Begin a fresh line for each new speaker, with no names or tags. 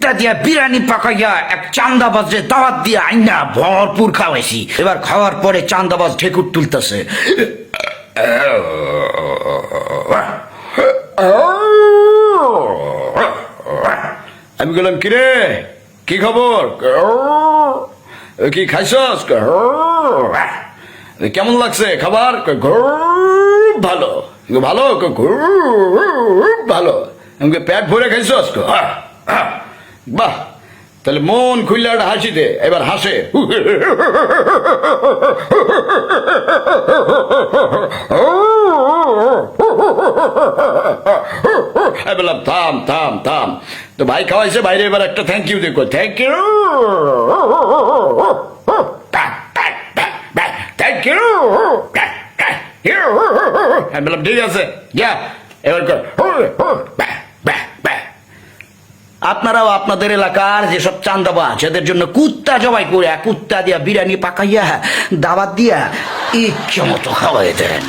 কুত্তা দিয়া বিরিয়ানি পাকাইয়া এক চান্দাবাজে দাওয়াত দিয়া আইনা ভরপুর খাওয়াইছি। এবার খাওয়ার পরে চান্দাবাজ ঢেকুর তুলতেছে। আমি বললাম, কিরে কি খবর, কি খাইছস, কেমন লাগছে খাবার? ভালো। ভালো? ভালো। আমাকে পেট ভরে খাইছস? বাহ, তাহলে মন খুললে একটা হাসি দে, এবার হাসে। বললাম থাম থাম থাম, তো ভাই খাওয়াইছে, বাইরে এবার একটা থ্যাংক ইউ দেখো। Thank you, thank you. বললাম ঠিক আছে, যা এবার কর। আপনারাও আপনাদের এলাকার যেসব চান্দাবাজ এদের জন্য কুত্তা জবাই করে কুত্তা দিয়া বিরিয়ানি পাকাইয়া দাওয়াত দিয়া ইচ্ছা মতো খাওয়াই দেন।